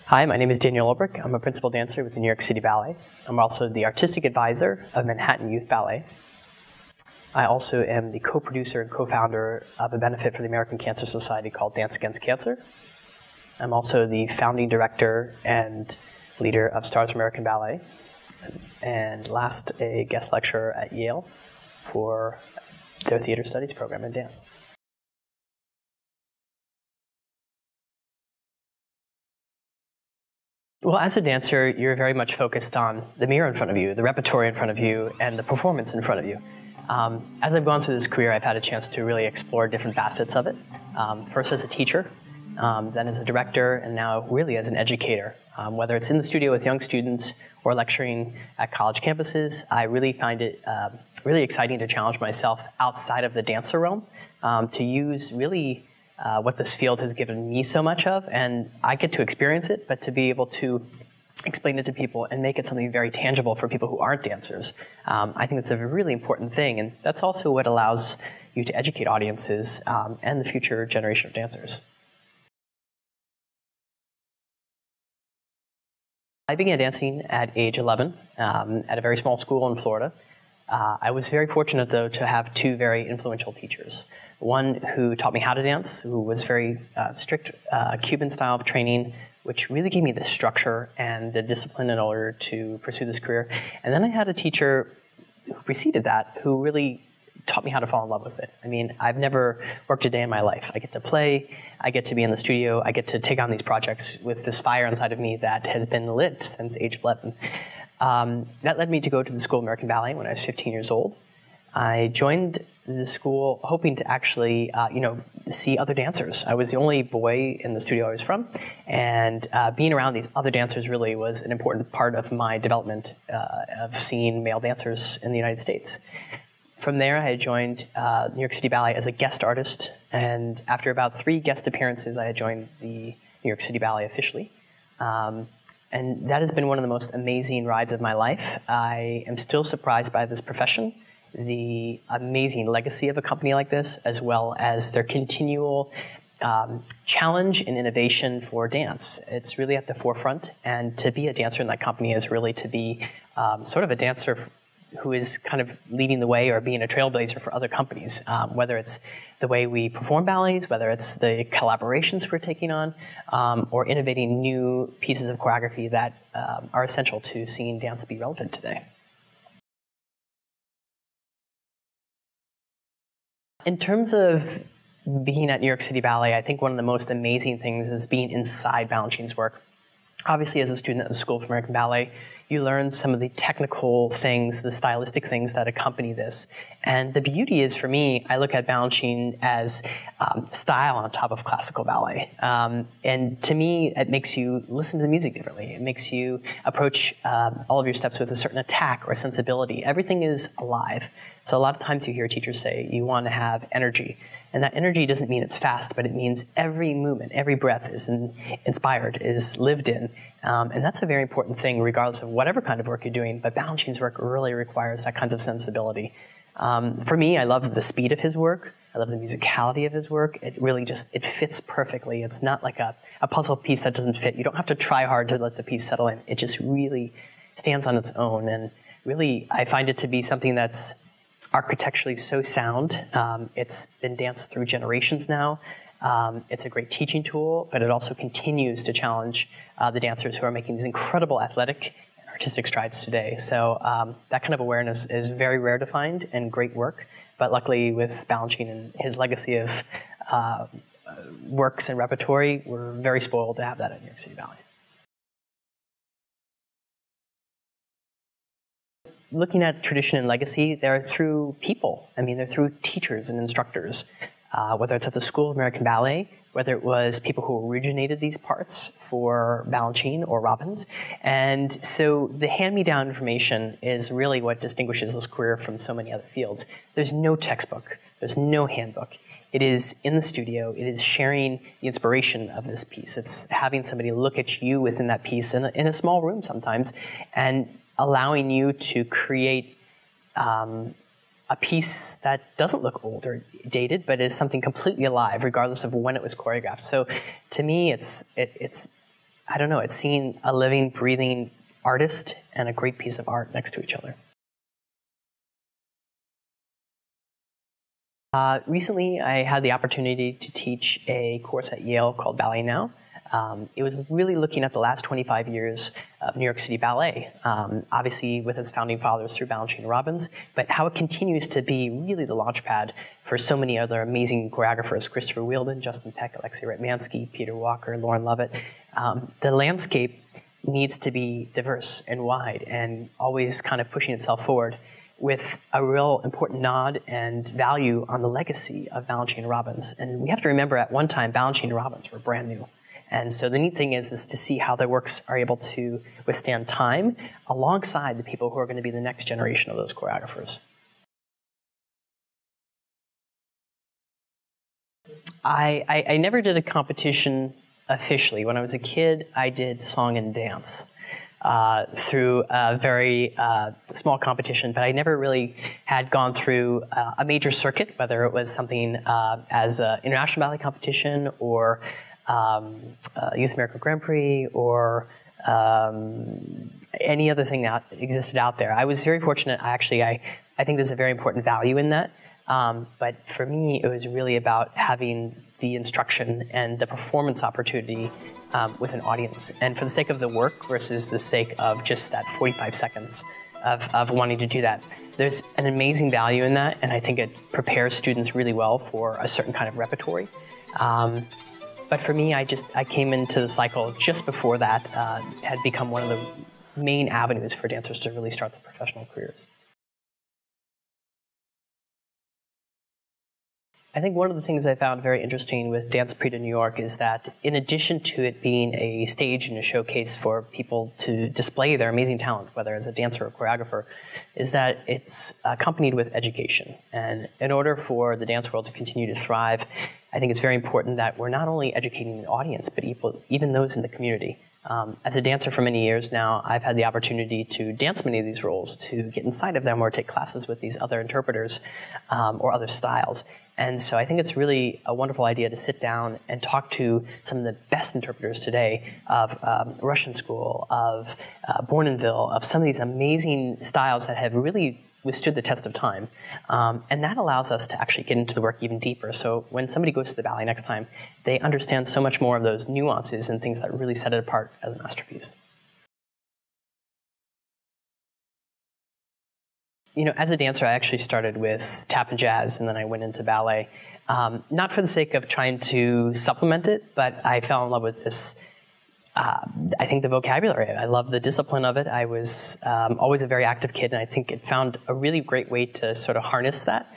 Hi, my name is Daniel Ulbricht. I'm a principal dancer with the New York City Ballet. I'm also the artistic advisor of Manhattan Youth Ballet. I also am the co-producer and co-founder of a benefit for the American Cancer Society called Dance Against Cancer. I'm also the founding director and leader of Stars American Ballet, and last, a guest lecturer at Yale for their theater studies program in dance. Well, as a dancer, you're very much focused on the mirror in front of you, the repertoire in front of you, and the performance in front of you. As I've gone through this career, I've had a chance to really explore different facets of it. First as a teacher, then as a director, and now really as an educator. Whether it's in the studio with young students or lecturing at college campuses, I really find it really exciting to challenge myself outside of the dancer realm, to use really what this field has given me so much of, and I get to experience it, but to be able to explain it to people and make it something very tangible for people who aren't dancers. I think that's a really important thing, and that's also what allows you to educate audiences and the future generation of dancers. I began dancing at age 11 at a very small school in Florida. I was very fortunate, though, to have two very influential teachers. One who taught me how to dance, who was very strict Cuban style of training, which really gave me the structure and the discipline in order to pursue this career. And then I had a teacher who preceded that, who really taught me how to fall in love with it. I mean, I've never worked a day in my life. I get to play, I get to be in the studio, I get to take on these projects with this fire inside of me that has been lit since age 11. That led me to go to the School of American Ballet when I was 15 years old. I joined the school hoping to actually, see other dancers. I was the only boy in the studio I was from, and being around these other dancers really was an important part of my development of seeing male dancers in the United States. From there, I had joined New York City Ballet as a guest artist, and after about 3 guest appearances, I had joined the New York City Ballet officially. And that has been one of the most amazing rides of my life. I am still surprised by this profession, the amazing legacy of a company like this, as well as their continual challenge and innovation for dance. It's really at the forefront, and to be a dancer in that company is really to be sort of a dancer who is kind of leading the way or being a trailblazer for other companies, whether it's the way we perform ballets, whether it's the collaborations we're taking on, or innovating new pieces of choreography that are essential to seeing dance be relevant today. In terms of being at New York City Ballet, I think one of the most amazing things is being inside Balanchine's work. Obviously, as a student at the School of American Ballet, you learn some of the technical things, the stylistic things that accompany this. And the beauty is, for me, I look at Balanchine as style on top of classical ballet. And to me, it makes you listen to the music differently. It makes you approach all of your steps with a certain attack or sensibility. Everything is alive. So a lot of times you hear teachers say you want to have energy. And that energy doesn't mean it's fast, but it means every movement, every breath is inspired, is lived in. And that's a very important thing, regardless of whatever kind of work you're doing. But Balanchine's work really requires that kind of sensibility. For me, I love the speed of his work. I love the musicality of his work. It really just, it fits perfectly. It's not like a puzzle piece that doesn't fit. You don't have to try hard to let the piece settle in. It just really stands on its own. And really, I find it to be something that's architecturally so sound. It's been danced through generations now. It's a great teaching tool, but it also continues to challenge the dancers who are making these incredible athletic and artistic strides today. So that kind of awareness is very rare to find and great work. But luckily, with Balanchine and his legacy of works and repertory, we're very spoiled to have that at New York City Ballet. Looking at tradition and legacy, they're through people. I mean, they're through teachers and instructors, whether it's at the School of American Ballet, whether it was people who originated these parts for Balanchine or Robbins. And so the hand-me-down information is really what distinguishes this career from so many other fields. There's no textbook. There's no handbook. It is in the studio. It is sharing the inspiration of this piece. It's having somebody look at you within that piece in a small room sometimes, and allowing you to create a piece that doesn't look old or dated, but is something completely alive, regardless of when it was choreographed. So to me, it's I don't know, it's seeing a living, breathing artist and a great piece of art next to each other. Recently, I had the opportunity to teach a course at Yale called Ballet Now. It was really looking at the last 25 years of New York City Ballet, obviously with its founding fathers through Balanchine and Robbins, but how it continues to be really the launchpad for so many other amazing choreographers, Christopher Wheeldon, Justin Peck, Alexei Ratmansky, Peter Walker, Lauren Lovett. The landscape needs to be diverse and wide and always kind of pushing itself forward with a real important nod and value on the legacy of Balanchine and Robbins. And we have to remember at one time, Balanchine and Robbins were brand new. And so the neat thing is to see how their works are able to withstand time alongside the people who are going to be the next generation of those choreographers. I never did a competition officially. When I was a kid, I did song and dance through a very small competition, but I never really had gone through a major circuit, whether it was something as an international ballet competition or Youth America Grand Prix or any other thing that existed out there. I was very fortunate. I think there's a very important value in that. But for me, it was really about having the instruction and the performance opportunity with an audience. And for the sake of the work versus the sake of just that 45 seconds of wanting to do that. There's an amazing value in that, and I think it prepares students really well for a certain kind of repertory. But for me, I came into the cycle just before that had become one of the main avenues for dancers to really start their professional careers. I think one of the things I found very interesting with Dance Prix de New York is that in addition to it being a stage and a showcase for people to display their amazing talent, whether as a dancer or choreographer, is that it's accompanied with education. And in order for the dance world to continue to thrive, I think it's very important that we're not only educating the audience, but even those in the community. As a dancer for many years now, I've had the opportunity to dance many of these roles, to get inside of them or take classes with these other interpreters or other styles. And so I think it's really a wonderful idea to sit down and talk to some of the best interpreters today of Russian School, of Bournonville, of some of these amazing styles that have really withstood the test of time. And that allows us to actually get into the work even deeper. So when somebody goes to the ballet next time, they understand so much more of those nuances and things that really set it apart as a masterpiece. You know, as a dancer, I actually started with tap and jazz, and then I went into ballet. Not for the sake of trying to supplement it, but I fell in love with this, I think, the vocabulary. I love the discipline of it. I was always a very active kid, and I think it found a really great way to sort of harness that.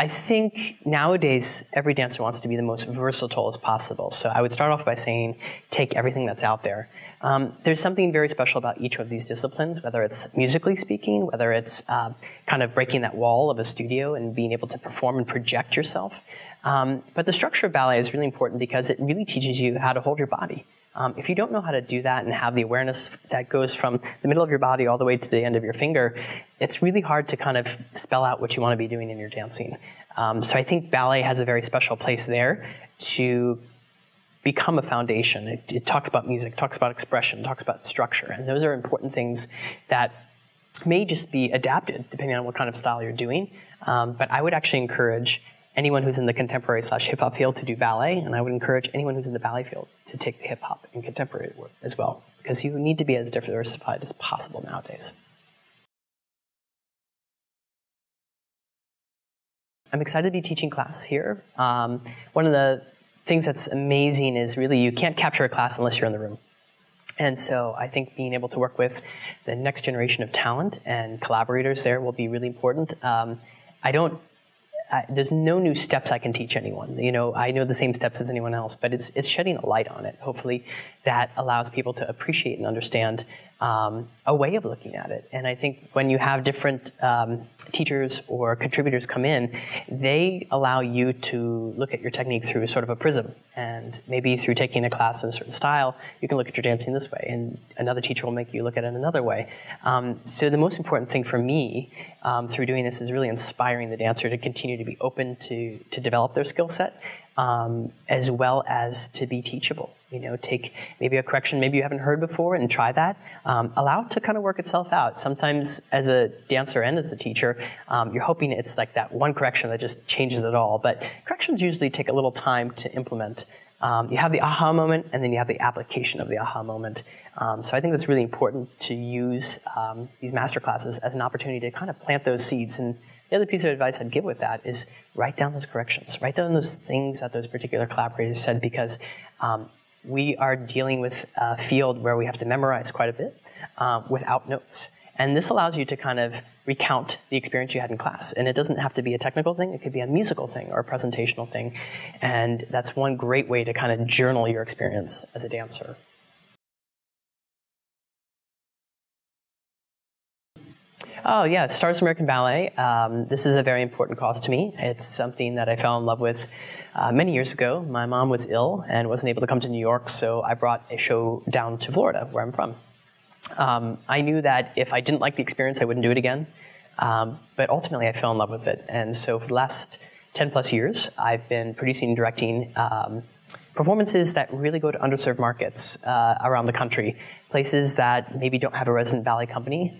I think nowadays, every dancer wants to be the most versatile as possible. So I would start off by saying, take everything that's out there. There's something very special about each of these disciplines, whether it's musically speaking, whether it's kind of breaking that wall of a studio and being able to perform and project yourself. But the structure of ballet is really important because it really teaches you how to hold your body. If you don't know how to do that and have the awareness that goes from the middle of your body all the way to the end of your finger, it's really hard to kind of spell out what you want to be doing in your dancing. So I think ballet has a very special place there to become a foundation. It talks about music, talks about expression, talks about structure, and those are important things that may just be adapted depending on what kind of style you're doing. But I would actually encourage anyone who's in the contemporary/hip-hop field to do ballet, and I would encourage anyone who's in the ballet field to take the hip-hop and contemporary work as well, because you need to be as diversified as possible nowadays. I'm excited to be teaching class here. One of the things that's amazing is really you can't capture a class unless you're in the room. And so I think being able to work with the next generation of talent and collaborators there will be really important. There's no new steps I can teach anyone. You know, I know the same steps as anyone else, but it's shedding a light on it. Hopefully that allows people to appreciate and understand a way of looking at it. And I think when you have different teachers or contributors come in, they allow you to look at your technique through sort of a prism. And maybe through taking a class in a certain style, you can look at your dancing this way, and another teacher will make you look at it another way. So the most important thing for me through doing this is really inspiring the dancer to continue to be open to develop their skill set, as well as to be teachable. You know, take maybe a correction maybe you haven't heard before and try that. Allow it to kind of work itself out. Sometimes as a dancer and as a teacher, you're hoping it's like that one correction that just changes it all. But corrections usually take a little time to implement. You have the aha moment, and then you have the application of the aha moment. So I think it's really important to use these master classes as an opportunity to kind of plant those seeds. And the other piece of advice I'd give with that is write down those corrections. Write down those things that those particular collaborators said, because we are dealing with a field where we have to memorize quite a bit without notes. And this allows you to kind of recount the experience you had in class. And it doesn't have to be a technical thing. It could be a musical thing or a presentational thing. And that's one great way to kind of journal your experience as a dancer. Oh, yeah, Stars American Ballet. This is a very important cause to me. It's something that I fell in love with many years ago. My mom was ill and wasn't able to come to New York, so I brought a show down to Florida, where I'm from. I knew that if I didn't like the experience, I wouldn't do it again. But ultimately, I fell in love with it. And so for the last 10 plus years, I've been producing and directing performances that really go to underserved markets around the country. Places that maybe don't have a resident ballet company,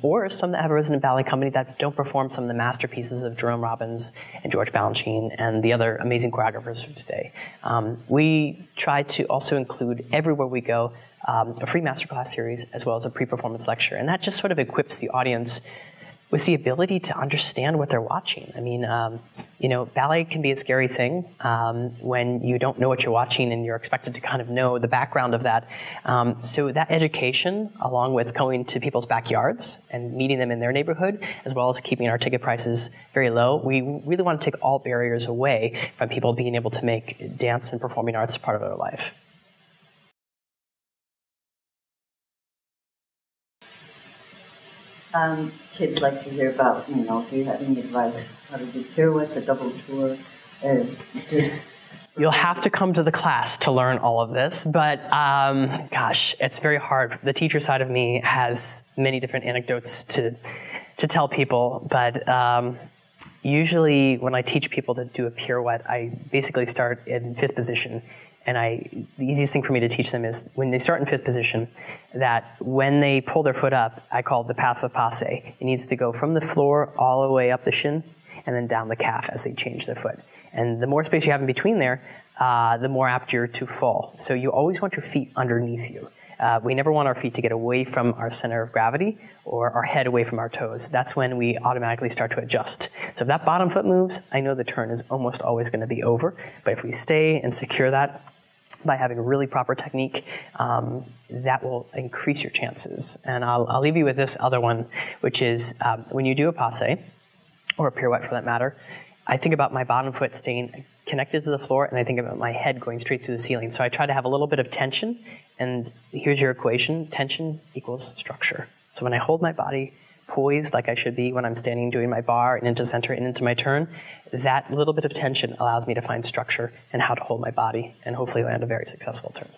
or some that have a resident ballet company that don't perform some of the masterpieces of Jerome Robbins and George Balanchine and the other amazing choreographers of today. We try to also include, everywhere we go, a free masterclass series as well as a pre-performance lecture. And that just sort of equips the audience with the ability to understand what they're watching. I mean, you know, ballet can be a scary thing when you don't know what you're watching and you're expected to kind of know the background of that. So that education, along with going to people's backyards and meeting them in their neighborhood, as well as keeping our ticket prices very low, we really want to take all barriers away from people being able to make dance and performing arts part of their life. Kids like to hear about, you know, if you have any advice, how to do pirouettes, a double tour, just... You'll have to come to the class to learn all of this, but gosh, it's very hard. The teacher side of me has many different anecdotes to tell people, but usually when I teach people to do a pirouette, I basically start in fifth position. And the easiest thing for me to teach them is when they start in fifth position, that when they pull their foot up, I call it the passive passe. It needs to go from the floor all the way up the shin and then down the calf as they change their foot. And the more space you have in between there, the more apt you're to fall. So you always want your feet underneath you. We never want our feet to get away from our center of gravity or our head away from our toes. That's when we automatically start to adjust. So if that bottom foot moves, I know the turn is almost always going to be over. But if we stay and secure that by having a really proper technique, that will increase your chances. And I'll leave you with this other one, which is when you do a passe, or a pirouette for that matter, I think about my bottom foot staying connected to the floor, and I think about my head going straight through the ceiling. So I try to have a little bit of tension, and here's your equation. Tension equals structure. So when I hold my body poised like I should be when I'm standing doing my bar and into center and into my turn, that little bit of tension allows me to find structure and how to hold my body and hopefully land a very successful turn.